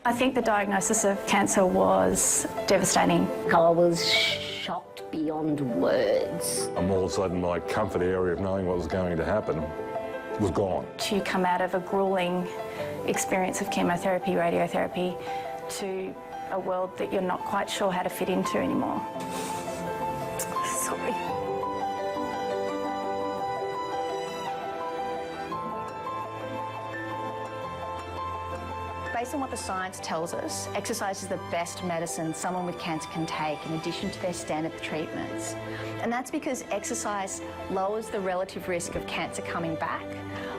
I think the diagnosis of cancer was devastating. I was shocked beyond words. And all of a sudden, my comfort area of knowing what was going to happen was gone. To come out of a gruelling experience of chemotherapy, radiotherapy, to a world that you're not quite sure how to fit into anymore. Sorry. Based on what the science tells us, exercise is the best medicine someone with cancer can take in addition to their standard treatments. And that's because exercise lowers the relative risk of cancer coming back,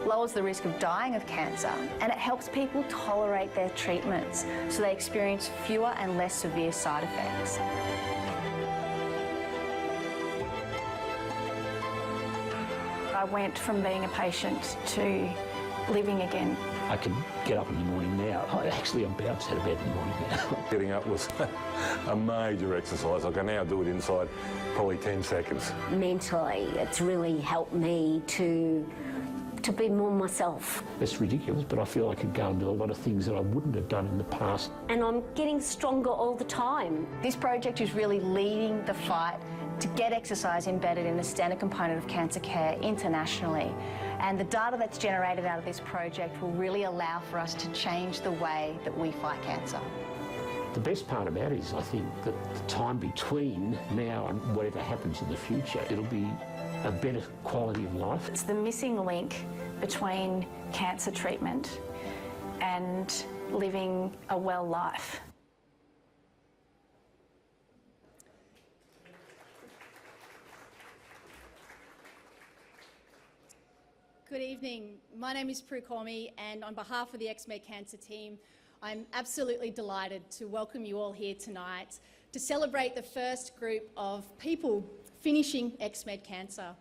lowers the risk of dying of cancer, and it helps people tolerate their treatments so they experience fewer and less severe side effects. I went from being a patient to living again. I can get up in the morning now. I'm bounced out of bed in the morning now. Getting up was a major exercise. I can now do it inside probably 10 seconds. Mentally, it's really helped me to be more myself. It's ridiculous, but I feel I could go and do a lot of things that I wouldn't have done in the past. And I'm getting stronger all the time. This project is really leading the fight to get exercise embedded in a standard component of cancer care internationally. And the data that's generated out of this project will really allow for us to change the way that we fight cancer. The best part about it is, I think, that the time between now and whatever happens in the future, it'll be a better quality of life. It's the missing link between cancer treatment and living a well life. Good evening. My name is Prue Cormie, and on behalf of the XMed Cancer team, I'm absolutely delighted to welcome you all here tonight to celebrate the first group of people finishing XMed Cancer.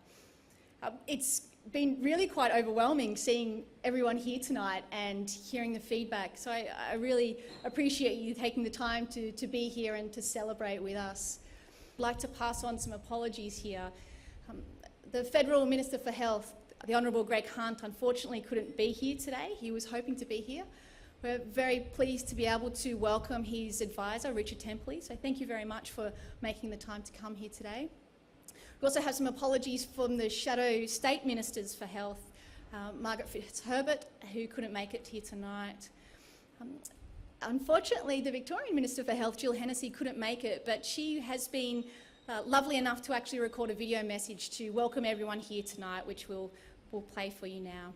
It's been really quite overwhelming seeing everyone here tonight and hearing the feedback, so I really appreciate you taking the time to be here and to celebrate with us. I'd like to pass on some apologies here. The Federal Minister for Health, the Honorable Greg Hunt, unfortunately couldn't be here today. He was hoping to be here. We're very pleased to be able to welcome his advisor, Richard Templey, so thank you very much for making the time to come here today. We also have some apologies from the Shadow State Ministers for Health, Margaret Fitzherbert, who couldn't make it here tonight. Unfortunately, the Victorian Minister for Health, Jill Hennessy, couldn't make it, but she has been lovely enough to actually record a video message to welcome everyone here tonight, which we'll play for you now.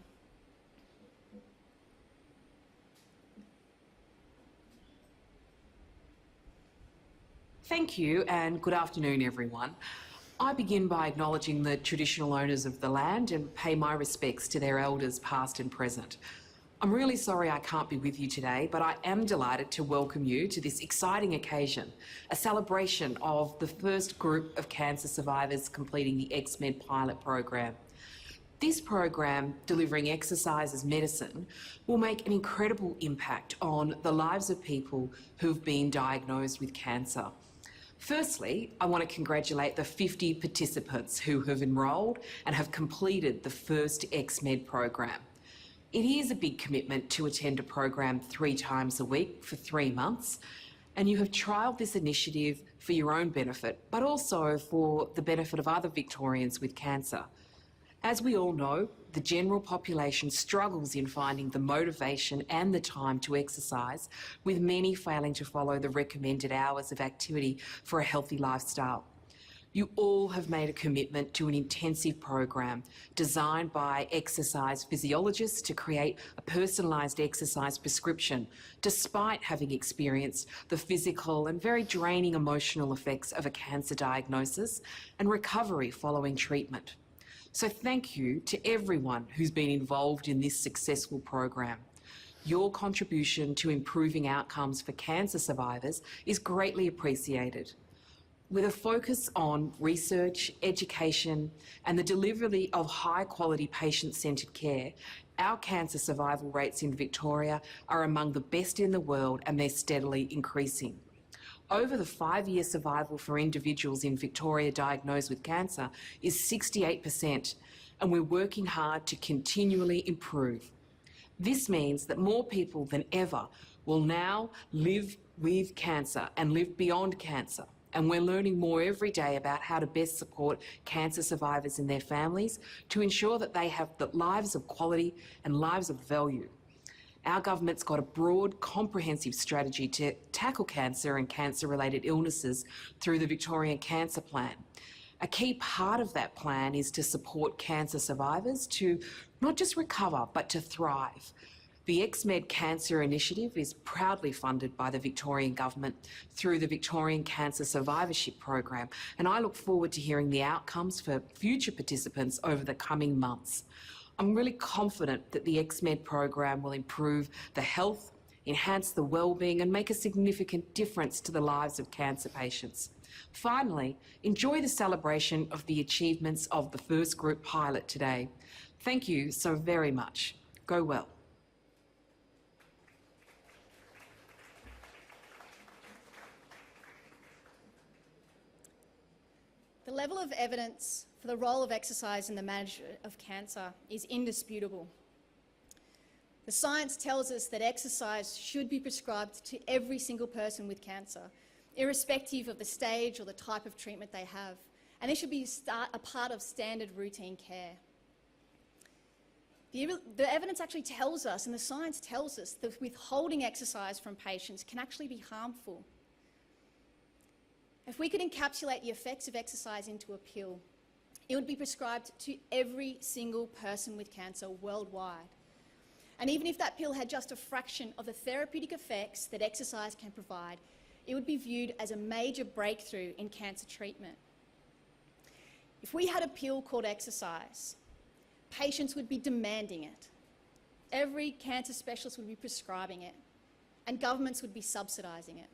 Thank you and good afternoon, everyone. I begin by acknowledging the traditional owners of the land and pay my respects to their elders past and present. I'm really sorry I can't be with you today, but I am delighted to welcome you to this exciting occasion, a celebration of the first group of cancer survivors completing the XMed pilot program. This program, delivering exercise as medicine, will make an incredible impact on the lives of people who've been diagnosed with cancer. Firstly, I want to congratulate the 50 participants who have enrolled and have completed the first XMed program. It is a big commitment to attend a program 3 times a week for 3 months, and you have trialled this initiative for your own benefit, but also for the benefit of other Victorians with cancer. As we all know, the general population struggles in finding the motivation and the time to exercise, with many failing to follow the recommended hours of activity for a healthy lifestyle. You all have made a commitment to an intensive program designed by exercise physiologists to create a personalised exercise prescription, despite having experienced the physical and very draining emotional effects of a cancer diagnosis and recovery following treatment. So thank you to everyone who's been involved in this successful program. Your contribution to improving outcomes for cancer survivors is greatly appreciated. With a focus on research, education, and the delivery of high-quality patient-centred care, our cancer survival rates in Victoria are among the best in the world, and they're steadily increasing. Over the 5-year survival for individuals in Victoria diagnosed with cancer is 68%, and we're working hard to continually improve. This means that more people than ever will now live with cancer and live beyond cancer. And we're learning more every day about how to best support cancer survivors and their families to ensure that they have the lives of quality and lives of value. Our government's got a broad, comprehensive strategy to tackle cancer and cancer-related illnesses through the Victorian Cancer Plan. A key part of that plan is to support cancer survivors to not just recover, but to thrive. The XMed Cancer Initiative is proudly funded by the Victorian Government through the Victorian Cancer Survivorship Program, and I look forward to hearing the outcomes for future participants over the coming months. I'm really confident that the XMed program will improve the health, enhance the wellbeing and make a significant difference to the lives of cancer patients. Finally, enjoy the celebration of the achievements of the first group pilot today. Thank you so very much. Go well. The level of evidence for the role of exercise in the management of cancer is indisputable. The science tells us that exercise should be prescribed to every single person with cancer, irrespective of the stage or the type of treatment they have, and it should be a part of standard routine care. The evidence actually tells us, and the science tells us, that withholding exercise from patients can actually be harmful. If we could encapsulate the effects of exercise into a pill, it would be prescribed to every single person with cancer worldwide. And even if that pill had just a fraction of the therapeutic effects that exercise can provide, it would be viewed as a major breakthrough in cancer treatment. If we had a pill called exercise, patients would be demanding it. Every cancer specialist would be prescribing it, and governments would be subsidising it.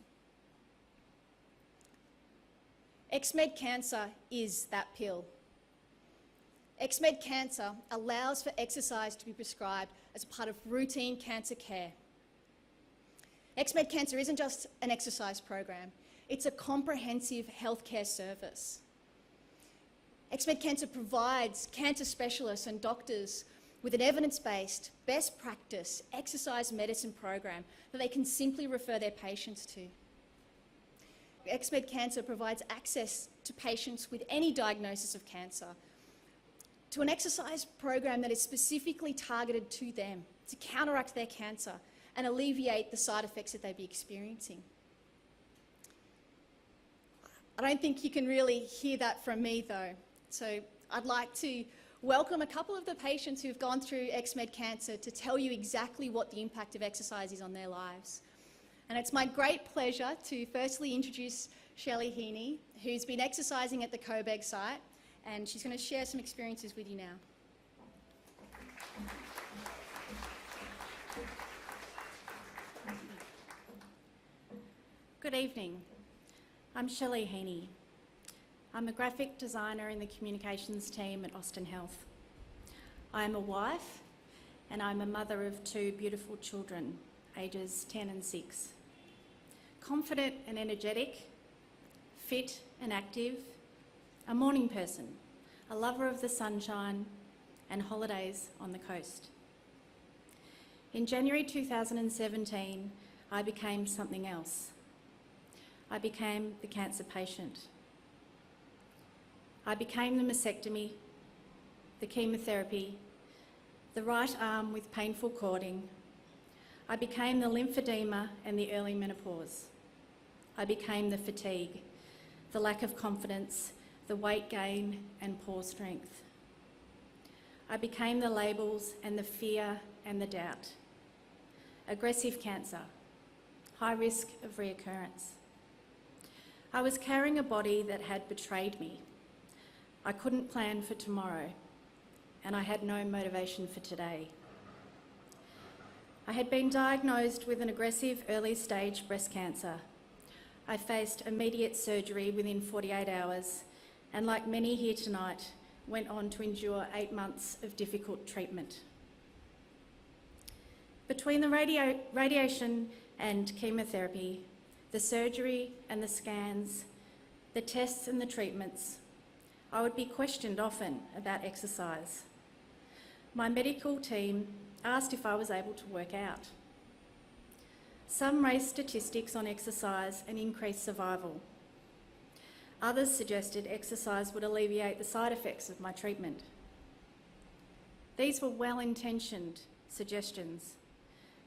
XMed Cancer is that pill. XMed Cancer allows for exercise to be prescribed as part of routine cancer care. XMed Cancer isn't just an exercise program, it's a comprehensive healthcare service. XMed Cancer provides cancer specialists and doctors with an evidence-based, best practice exercise medicine program that they can simply refer their patients to. XMed Cancer provides access to patients with any diagnosis of cancer to an exercise program that is specifically targeted to them to counteract their cancer and alleviate the side effects that they'd be experiencing. I don't think you can really hear that from me though, so I'd like to welcome a couple of the patients who've gone through XMed Cancer to tell you exactly what the impact of exercise is on their lives. And it's my great pleasure to firstly introduce Shelley Heaney, who's been exercising at the Coburg site, and she's going to share some experiences with you now. Good evening. I'm Shelley Heaney. I'm a graphic designer in the communications team at Austin Health. I'm a wife and I'm a mother of two beautiful children, ages 10 and 6. Confident and energetic, fit and active, a morning person, a lover of the sunshine and holidays on the coast. In January 2017, I became something else. I became the cancer patient. I became the mastectomy, the chemotherapy, the right arm with painful cording. I became the lymphedema and the early menopause. I became the fatigue, the lack of confidence, the weight gain and poor strength. I became the labels and the fear and the doubt. Aggressive cancer, high risk of reoccurrence. I was carrying a body that had betrayed me. I couldn't plan for tomorrow, and I had no motivation for today. I had been diagnosed with an aggressive early-stage breast cancer. I faced immediate surgery within 48 hours, and like many here tonight, went on to endure 8 months of difficult treatment. Between the radiation and chemotherapy, the surgery and the scans, the tests and the treatments, I would be questioned often about exercise. My medical team asked if I was able to work out. Some raised statistics on exercise and increased survival. Others suggested exercise would alleviate the side effects of my treatment. These were well-intentioned suggestions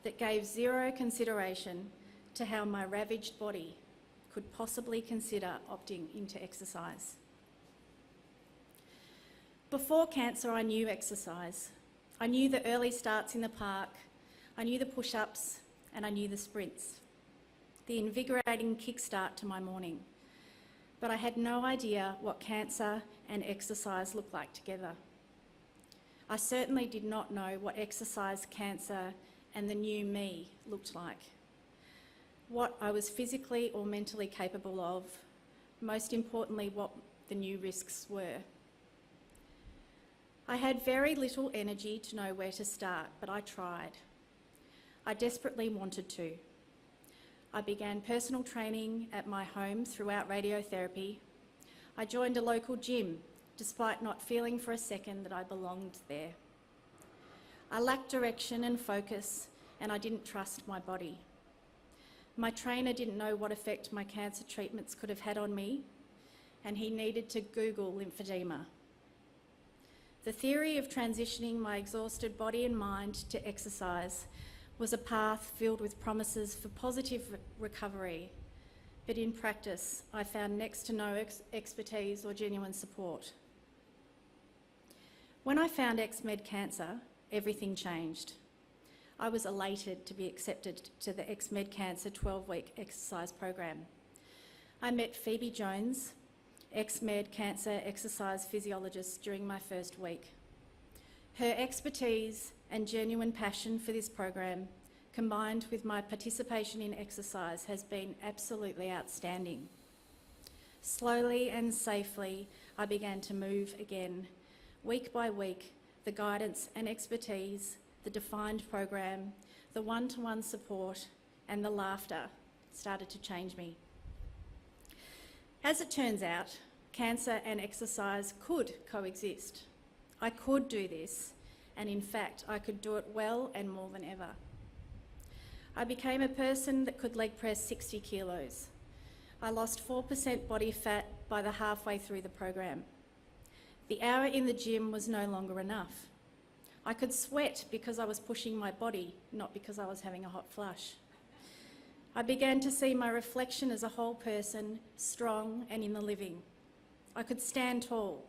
that gave zero consideration to how my ravaged body could possibly consider opting into exercise. Before cancer, I knew exercise. I knew the early starts in the park, I knew the push-ups, and I knew the sprints, the invigorating kickstart to my morning. But I had no idea what cancer and exercise looked like together. I certainly did not know what exercise, cancer, and the new me looked like. What I was physically or mentally capable of, most importantly, what the new risks were. I had very little energy to know where to start, but I tried. I desperately wanted to. I began personal training at my home throughout radiotherapy. I joined a local gym, despite not feeling for a second that I belonged there. I lacked direction and focus, and I didn't trust my body. My trainer didn't know what effect my cancer treatments could have had on me, and he needed to Google lymphedema. The theory of transitioning my exhausted body and mind to exercise was a path filled with promises for positive recovery, but in practice, I found next to no expertise or genuine support. When I found XMed Cancer, everything changed. I was elated to be accepted to the XMed Cancer 12-week exercise program. I met Phoebe Jones, XMed Cancer exercise physiologist, during my first week. Her expertise and genuine passion for this program, combined with my participation in exercise, has been absolutely outstanding. Slowly and safely, I began to move again. Week by week, the guidance and expertise, the defined program, the one-to-one support, and the laughter started to change me. As it turns out, cancer and exercise could coexist. I could do this, and in fact, I could do it well and more than ever. I became a person that could leg press 60 kilos. I lost 4% body fat by the halfway through the program. The hour in the gym was no longer enough. I could sweat because I was pushing my body, not because I was having a hot flush. I began to see my reflection as a whole person, strong and in the living. I could stand tall,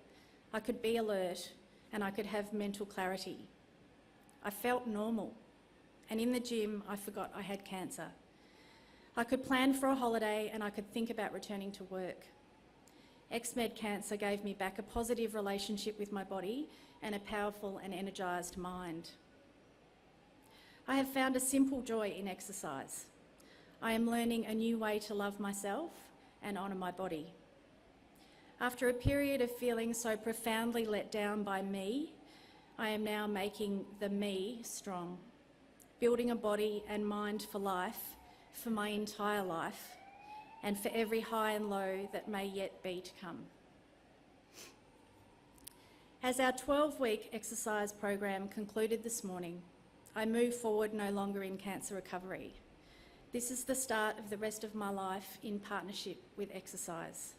I could be alert, and I could have mental clarity. I felt normal, and in the gym I forgot I had cancer. I could plan for a holiday and I could think about returning to work. XMed Cancer gave me back a positive relationship with my body and a powerful and energised mind. I have found a simple joy in exercise. I am learning a new way to love myself and honour my body. After a period of feeling so profoundly let down by me, I am now making the me strong, building a body and mind for life, for my entire life, and for every high and low that may yet be to come. As our 12-week exercise program concluded this morning, I move forward no longer in cancer recovery. This is the start of the rest of my life in partnership with exercise.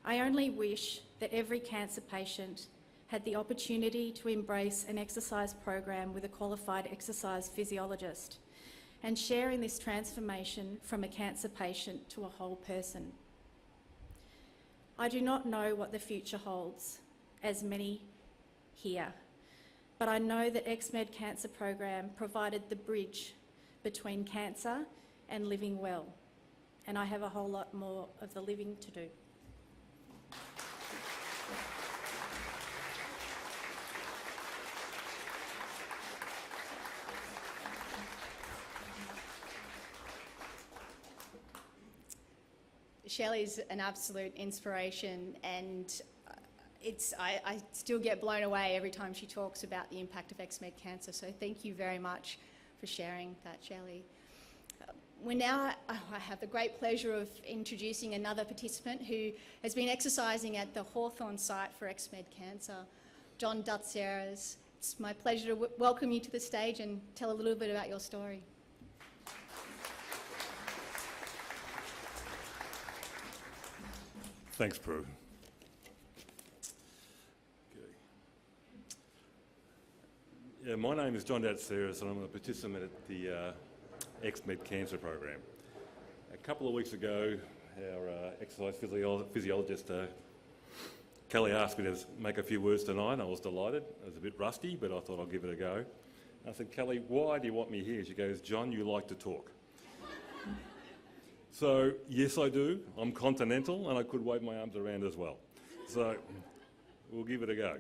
I only wish that every cancer patient had the opportunity to embrace an exercise program with a qualified exercise physiologist and share in this transformation from a cancer patient to a whole person. I do not know what the future holds, as many here, but I know that XMed Cancer program provided the bridge between cancer and living well, and I have a whole lot more of the living to do. Shelley's an absolute inspiration, and I still get blown away every time she talks about the impact of XMed Cancer, so thank you very much for sharing that, Shelley. I have the great pleasure of introducing another participant who has been exercising at the Hawthorn site for XMed Cancer, John Datseres. It's my pleasure to welcome you to the stage and tell a little bit about your story. Thanks, Prue. Yeah, my name is John Datseres and I'm a participant at the XMed Cancer Program. A couple of weeks ago, our exercise physiologist, Kelly, asked me to make a few words tonight, and I was delighted. I was a bit rusty, but I thought I'll give it a go. I said, Kelly, why do you want me here? She goes, John, you like to talk. So, yes, I do. I'm continental, and I could wave my arms around as well. So, we'll give it a go.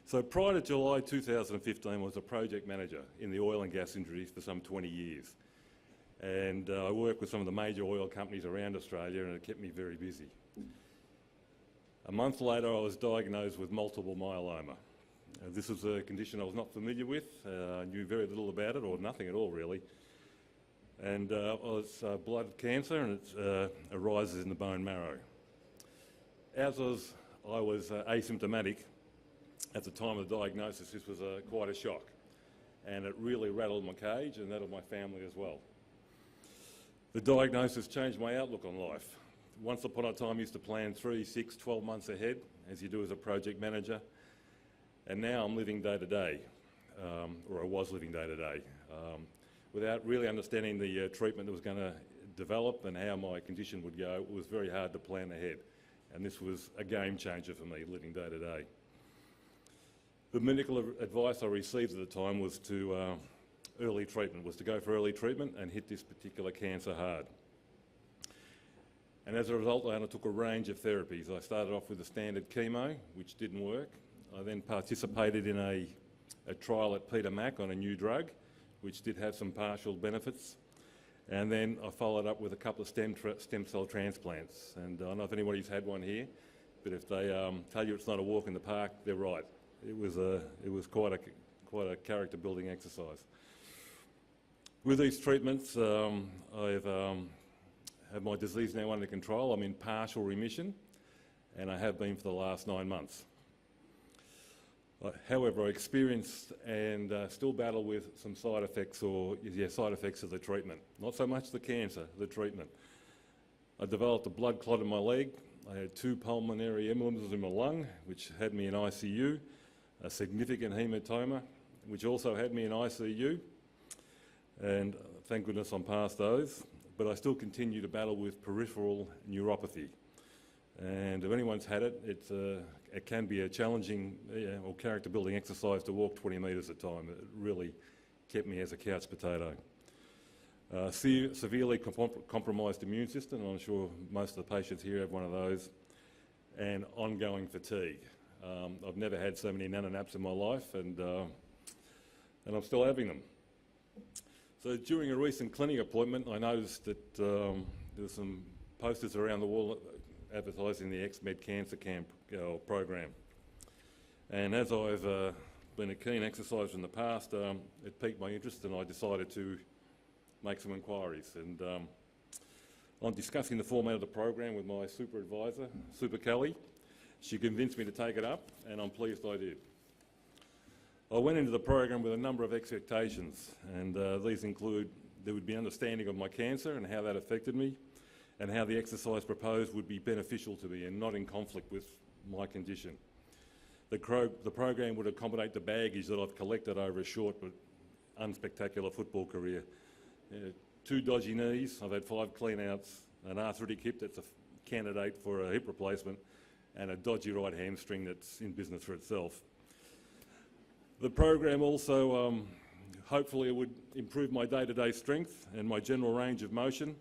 So prior to July 2015, I was a project manager in the oil and gas industry for some 20 years. And I worked with some of the major oil companies around Australia, and it kept me very busy. A month later, I was diagnosed with multiple myeloma. This was a condition I was not familiar with. I knew very little about it, or nothing at all really. And it's blood cancer, and it arises in the bone marrow. As I was asymptomatic, at the time of the diagnosis, this was quite a shock, and it really rattled my cage and that of my family as well. The diagnosis changed my outlook on life. Once upon a time, I used to plan 3, 6, 12 months ahead, as you do as a project manager, and now I'm living day to day, or I was living day to day, without really understanding the treatment that was going to develop and how my condition would go. It was very hard to plan ahead, and this was a game changer for me, living day to day. The medical advice I received at the time was to early treatment, was to go for early treatment and hit this particular cancer hard. And as a result, I undertook a range of therapies. I started off with a standard chemo, which didn't work. I then participated in a trial at Peter Mac on a new drug, which did have some partial benefits. And then I followed up with a couple of stem cell transplants. And I don't know if anybody's had one here, but if they tell you it's not a walk in the park, they're right. It was quite a character building exercise. With these treatments, I've have my disease now under control. I'm in partial remission, and I have been for the last 9 months. However, I experienced and still battle with some side effects of the treatment. Not so much the cancer, the treatment. I developed a blood clot in my leg. I had 2 pulmonary emblems in my lung, which had me in ICU. A significant haematoma, which also had me in ICU, and thank goodness I'm past those, but I still continue to battle with peripheral neuropathy. And if anyone's had it, it can be a challenging or character-building exercise to walk 20 metres at a time. It really kept me as a couch potato. Severely compromised immune system, and I'm sure most of the patients here have one of those, and ongoing fatigue. I've never had so many nano-naps in my life, and I'm still having them. So during a recent clinic appointment, I noticed that there were some posters around the wall advertising the XMed Cancer Camp program. And as I've been a keen exerciser in the past, it piqued my interest, and I decided to make some inquiries. And on discussing the format of the program with my super advisor, Super Kelly, she convinced me to take it up, and I'm pleased I did. I went into the program with a number of expectations, and these include there would be understanding of my cancer and how that affected me, and how the exercise proposed would be beneficial to me and not in conflict with my condition. The program would accommodate the baggage that I've collected over a short but unspectacular football career. 2 dodgy knees, I've had 5 clean-outs, an arthritic hip that's a candidate for a hip replacement, and a dodgy right hamstring that's in business for itself. The program also, hopefully it would improve my day-to-day strength and my general range of motion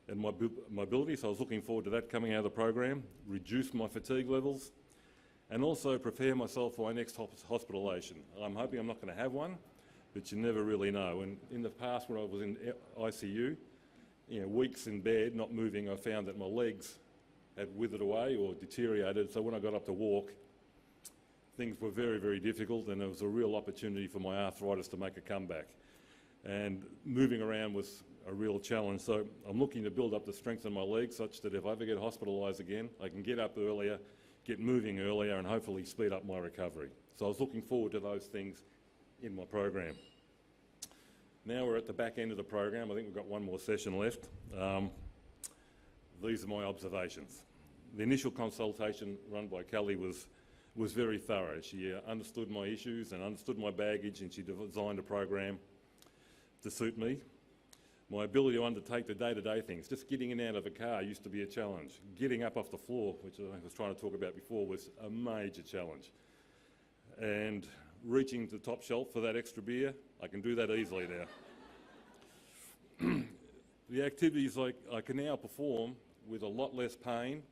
and my mobility, so I was looking forward to that coming out of the program, reduce my fatigue levels, and also prepare myself for my next hospitalisation. I'm hoping I'm not going to have one, but you never really know. And in the past, when I was in ICU, weeks in bed, not moving, I found that my legs had withered away or deteriorated, so when I got up to walk, things were very, very difficult, and there was a real opportunity for my arthritis to make a comeback. And moving around was a real challenge, so I'm looking to build up the strength in my legs such that if I ever get hospitalised again, I can get up earlier, get moving earlier, and hopefully speed up my recovery. So I was looking forward to those things in my program. Now we're at the back end of the program. I think we've got one more session left. These are my observations. the initial consultation run by Kelly was very thorough. She understood my issues and understood my baggage, and she designed a program to suit me. My ability to undertake the day-to-day things, just getting in and out of a car used to be a challenge. Getting up off the floor, which I was trying to talk about before, was a major challenge. And reaching the top shelf for that extra beer, I can do that easily now. The activities I can now perform with a lot less pain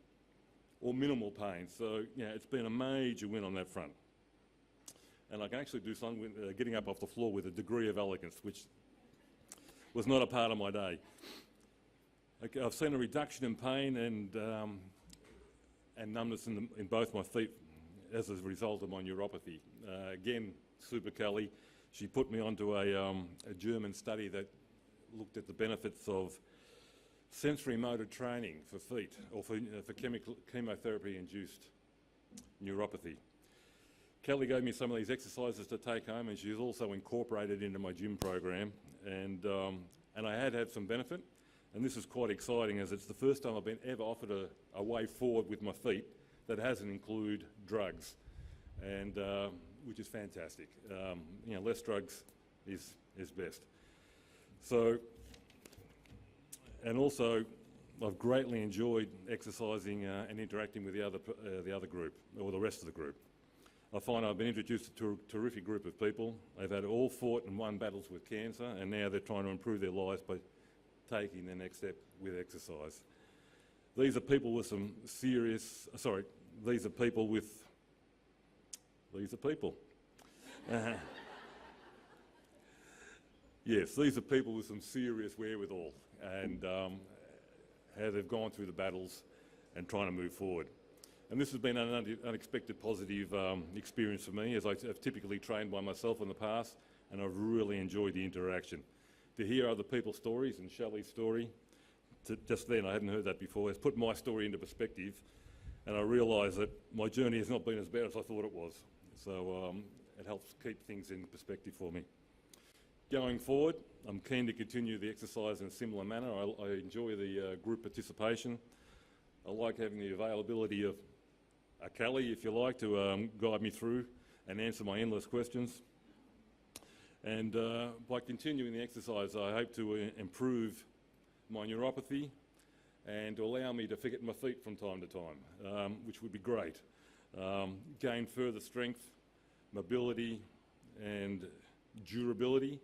or minimal pain. So, it's been a major win on that front. And I can actually do something with, getting up off the floor with a degree of elegance, which was not a part of my day. Okay, I've seen a reduction in pain and numbness in both my feet as a result of my neuropathy. Again, Super Kelly, she put me onto a German study that looked at the benefits of sensory motor training for feet, or for chemotherapy-induced neuropathy. Kelly gave me some of these exercises to take home, and she's also incorporated into my gym program, and I had some benefit, and this is quite exciting as it's the first time I've been ever offered a way forward with my feet that hasn't included drugs, and which is fantastic. Less drugs is best. So, and also, I've greatly enjoyed exercising and interacting with the other group, or the rest of the group. I find I've been introduced to a terrific group of people. They've had all fought and won battles with cancer, and now they're trying to improve their lives by taking the next step with exercise. These are people with some serious, these are people. Yes, these are people with some serious wherewithal, and how they've gone through the battles and trying to move forward. And this has been an unexpected positive experience for me, as I've typically trained by myself in the past, and I've really enjoyed the interaction. To hear other people's stories, and Shelley's story, just then, I hadn't heard that before, has put my story into perspective, and I realised that my journey has not been as bad as I thought it was. So it helps keep things in perspective for me. Going forward, I'm keen to continue the exercise in a similar manner. I enjoy the group participation. I like having the availability of a Kelly, if you like, to guide me through and answer my endless questions. And by continuing the exercise, I hope to improve my neuropathy and to allow me to forget my feet from time to time, which would be great. Gain further strength, mobility and durability.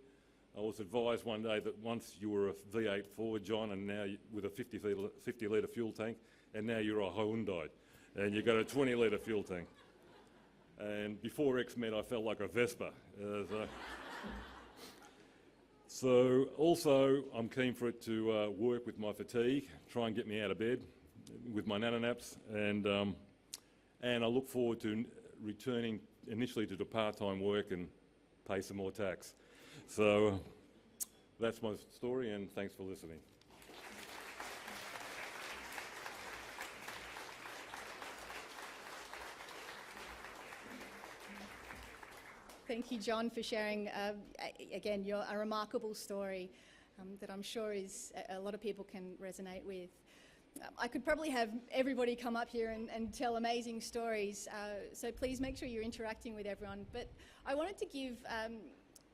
I was advised one day that once you were a V8 Ford, John, and now with a 50 litre fuel tank, and now you're a Hyundai, and you've got a 20 litre fuel tank. And before X-Men, I felt like a Vespa. So also, I'm keen for it to work with my fatigue, try and get me out of bed with my nano-naps, and I look forward to returning initially to the part-time work and pay some more tax. So that's my story, and thanks for listening. Thank you, John, for sharing, again, a remarkable story that I'm sure a lot of people can resonate with. I could probably have everybody come up here and tell amazing stories, so please make sure you're interacting with everyone. But I wanted to give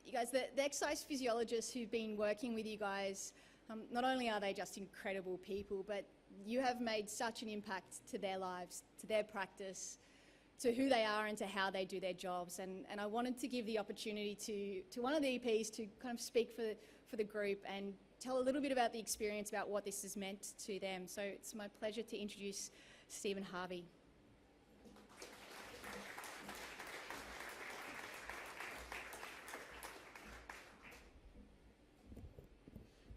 you guys, the exercise physiologists who've been working with you guys, not only are they just incredible people, but you have made such an impact to their lives, to their practice, to who they are and to how they do their jobs. And I wanted to give the opportunity to one of the EPs to kind of speak for the group and tell a little bit about the experience, about what this has meant to them. So it's my pleasure to introduce Stephen Harvey.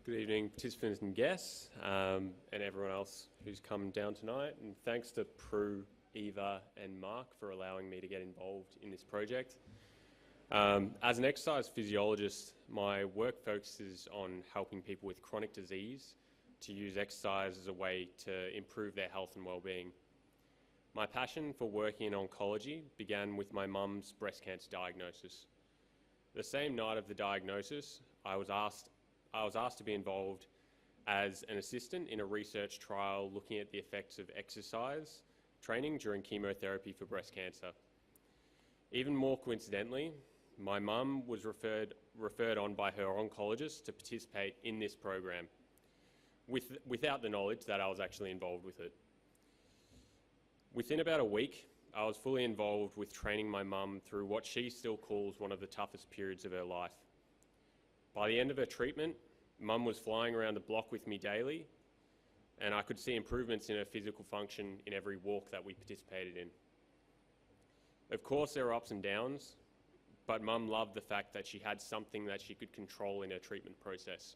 Good evening, participants and guests, and everyone else who's come down tonight. And thanks to Prue, Eva and Mark for allowing me to get involved in this project. As an exercise physiologist, my work focuses on helping people with chronic disease to use exercise as a way to improve their health and well-being. My passion for working in oncology began with my mum's breast cancer diagnosis. The same night of the diagnosis, I was asked to be involved as an assistant in a research trial looking at the effects of exercise training during chemotherapy for breast cancer. Even more coincidentally, my mum was referred on by her oncologist to participate in this program, without the knowledge that I was actually involved with it. Within about a week, I was fully involved with training my mum through what she still calls one of the toughest periods of her life. By the end of her treatment, Mum was flying around the block with me daily, and I could see improvements in her physical function in every walk that we participated in. Of course, there were ups and downs, but Mum loved the fact that she had something that she could control in her treatment process.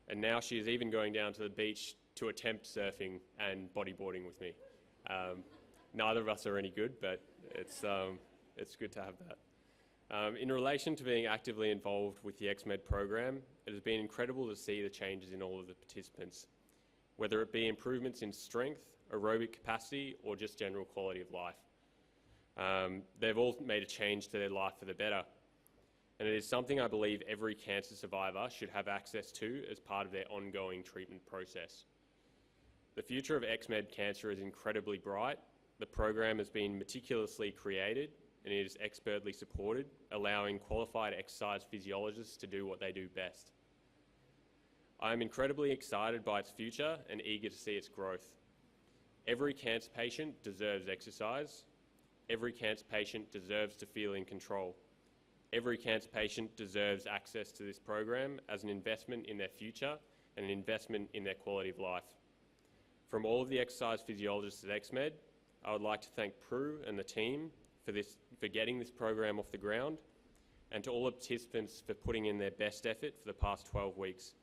And now she is even going down to the beach to attempt surfing and bodyboarding with me. Neither of us are any good, but it's good to have that. In relation to being actively involved with the XMed program, it has been incredible to see the changes in all of the participants, whether it be improvements in strength, aerobic capacity, or just general quality of life. They've all made a change to their life for the better, and it is something I believe every cancer survivor should have access to as part of their ongoing treatment process. The future of XMed cancer is incredibly bright. The program has been meticulously created and it is expertly supported, allowing qualified exercise physiologists to do what they do best. I am incredibly excited by its future and eager to see its growth. Every cancer patient deserves exercise. Every cancer patient deserves to feel in control. Every cancer patient deserves access to this program as an investment in their future and an investment in their quality of life. From all of the exercise physiologists at XMed, I would like to thank Prue and the team for getting this program off the ground, and to all the participants for putting in their best effort for the past 12 weeks.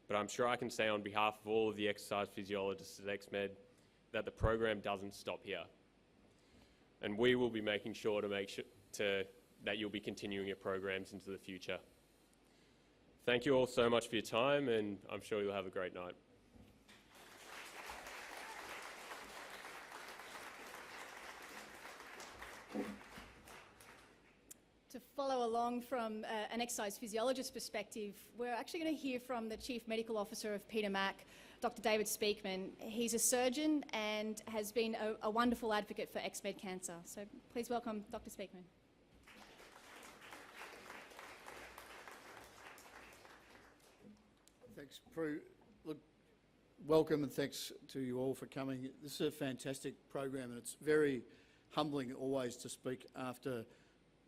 But I'm sure I can say on behalf of all of the exercise physiologists at XMed that the program doesn't stop here. And we will be making sure that you'll be continuing your programs into the future. Thank you all so much for your time, and I'm sure you'll have a great night. To follow along from an exercise physiologist perspective, we're actually going to hear from the Chief Medical Officer of Peter Mac, Dr. David Speakman. He's a surgeon and has been a wonderful advocate for XMed cancer. So please welcome Dr. Speakman. Thanks, Prue. Look, welcome and thanks to you all for coming. This is a fantastic program and it's very humbling always to speak after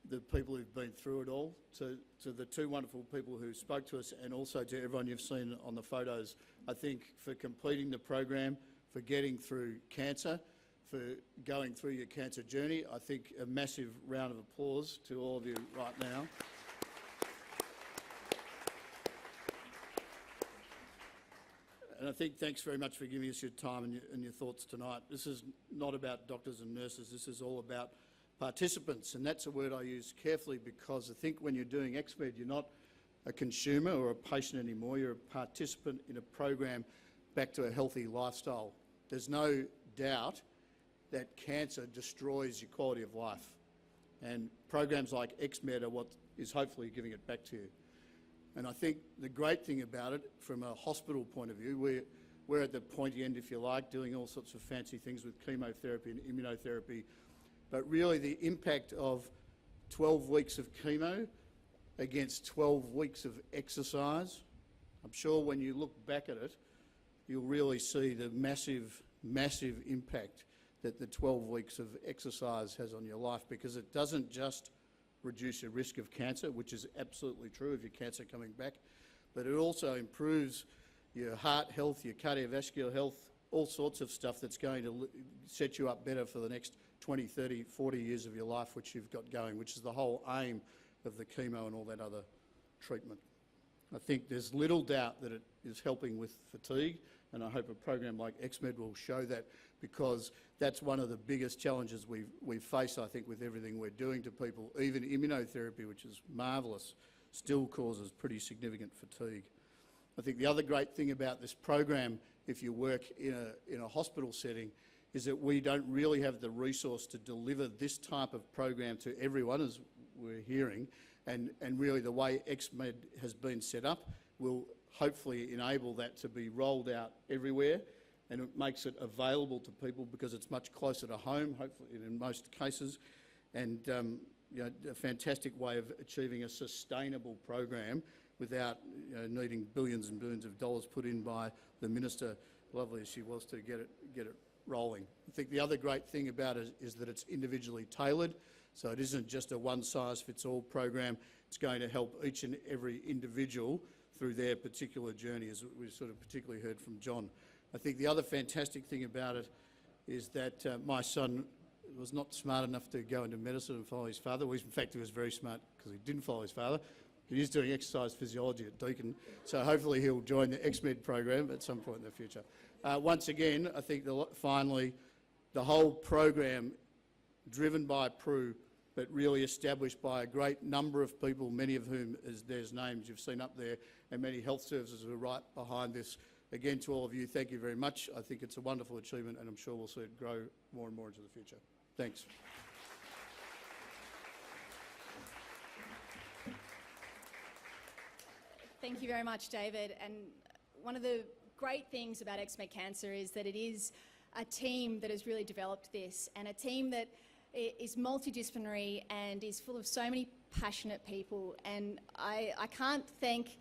the people who've been through it all, to the two wonderful people who spoke to us and also to everyone you've seen on the photos. I think for completing the program, for getting through cancer, for going through your cancer journey, I think a massive round of applause to all of you right now. And I think thanks very much for giving us your time and your thoughts tonight. This is not about doctors and nurses, this is all about participants, and that's a word I use carefully because I think when you're doing XMed, you're not a consumer or a patient anymore, you're a participant in a program back to a healthy lifestyle. There's no doubt that cancer destroys your quality of life, and programs like XMed are what is hopefully giving it back to you. And I think the great thing about it, from a hospital point of view, we're at the pointy end, if you like, doing all sorts of fancy things with chemotherapy and immunotherapy, but really the impact of 12 weeks of chemo against 12 weeks of exercise, I'm sure when you look back at it, you'll really see the massive, massive impact that the 12 weeks of exercise has on your life, because it doesn't just reduce your risk of cancer, which is absolutely true of your cancer coming back, but it also improves your heart health, your cardiovascular health, all sorts of stuff that's going to set you up better for the next 20, 30, 40 years of your life, which you've got going, which is the whole aim of the chemo and all that other treatment. I think there's little doubt that it is helping with fatigue, and I hope a program like XMed will show that, because that's one of the biggest challenges we face, I think, with everything we're doing to people. Even immunotherapy, which is marvellous, still causes pretty significant fatigue. I think the other great thing about this program, if you work in a hospital setting, is that we don't really have the resource to deliver this type of program to everyone, as we're hearing, and really the way XMed has been set up will hopefully enable that to be rolled out everywhere, and it makes it available to people because it's much closer to home, hopefully in most cases, and you know, a fantastic way of achieving a sustainable program without needing billions and billions of dollars put in by the minister, lovely as she was, to get it rolling. I think the other great thing about it is that it's individually tailored, so it isn't just a one-size-fits-all program. It's going to help each and every individual through their particular journey, as we sort of particularly heard from John. I think the other fantastic thing about it is that my son was not smart enough to go into medicine and follow his father. Well, in fact, he was very smart because he didn't follow his father. He is doing exercise physiology at Deakin, so hopefully he'll join the XMed program at some point in the future. Once again, I think finally the whole program, driven by Prue, but really established by a great number of people, many of whom, as there's names you've seen up there, and many health services are right behind this. Again, to all of you, thank you very much. I think it's a wonderful achievement, and I'm sure we'll see it grow more and more into the future. Thanks. Thank you very much, David. And one of the great things about XMed Cancer is that it is a team that has really developed this, and a team that is multidisciplinary and is full of so many passionate people. And I can't thank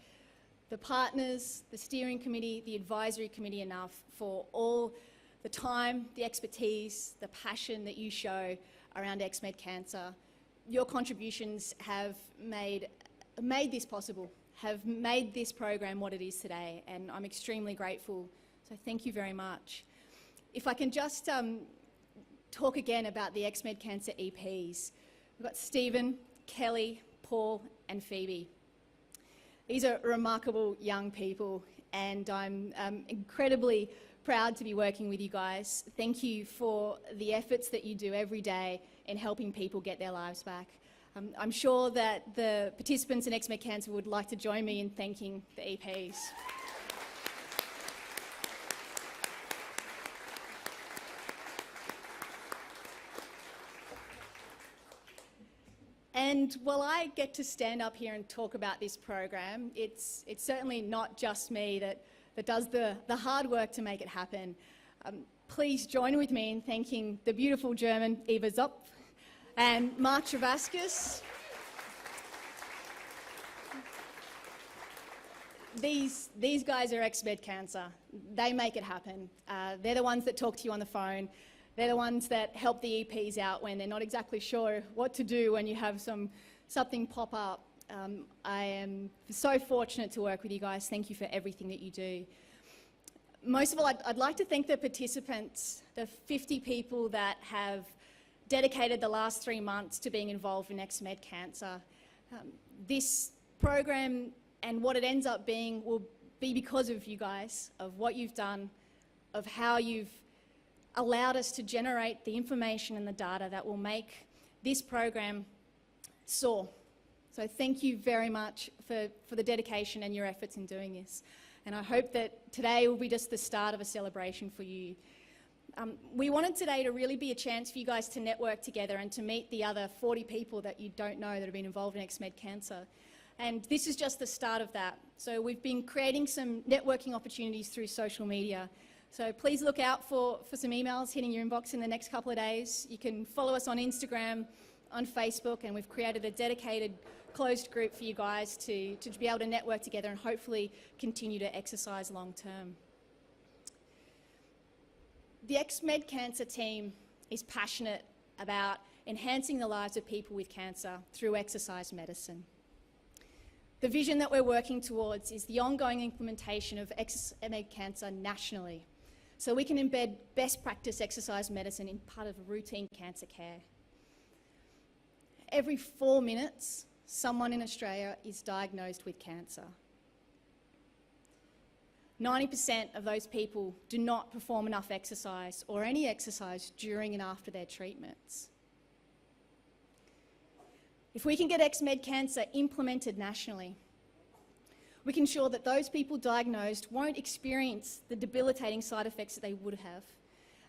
the partners, the steering committee, the advisory committee enough for all the time, the expertise, the passion that you show around XMed Cancer. Your contributions have made this possible, have made this program what it is today, and I'm extremely grateful. So thank you very much. If I can just talk again about the XMed Cancer EPs. We've got Stephen, Kelly, Paul and Phoebe. These are remarkable young people, and I'm incredibly proud to be working with you guys. Thank you for the efforts that you do every day in helping people get their lives back. I'm sure that the participants in XMed Cancer would like to join me in thanking the EPs. And while I get to stand up here and talk about this program, it's certainly not just me that does the hard work to make it happen. Please join with me in thanking the beautiful German Eva Zopp and Mark Travascus. These guys are XMed Cancer. They make it happen. They're the ones that talk to you on the phone. They're the ones that help the EPs out when they're not exactly sure what to do when you have something pop up. I am so fortunate to work with you guys. Thank you for everything that you do. Most of all, I'd like to thank the participants, the 50 people that have dedicated the last 3 months to being involved in XMed Cancer. This program and what it ends up being will be because of you guys, of what you've done, of how you've allowed us to generate the information and the data that will make this program soar. So thank you very much for the dedication and your efforts in doing this. And I hope that today will be just the start of a celebration for you. We wanted today to really be a chance for you guys to network together and to meet the other 40 people that you don't know that have been involved in XMed Cancer. And this is just the start of that. So we've been creating some networking opportunities through social media. So please look out for some emails hitting your inbox in the next couple of days. You can follow us on Instagram, on Facebook, and we've created a dedicated closed group for you guys to be able to network together and hopefully continue to exercise long term. The XMed Cancer team is passionate about enhancing the lives of people with cancer through exercise medicine. The vision that we're working towards is the ongoing implementation of XMed Cancer nationally, so we can embed best practice exercise medicine in part of routine cancer care. Every 4 minutes, someone in Australia is diagnosed with cancer. 90% of those people do not perform enough exercise or any exercise during and after their treatments. If we can get XMed Cancer implemented nationally, we can ensure that those people diagnosed won't experience the debilitating side effects that they would have,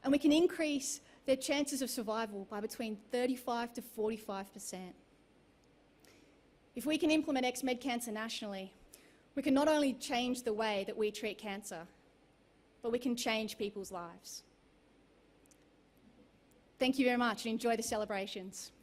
and we can increase their chances of survival by between 35 to 45%. If we can implement XMed Cancer nationally, We can not only change the way that we treat cancer, but we can change people's lives. Thank you very much and enjoy the celebrations.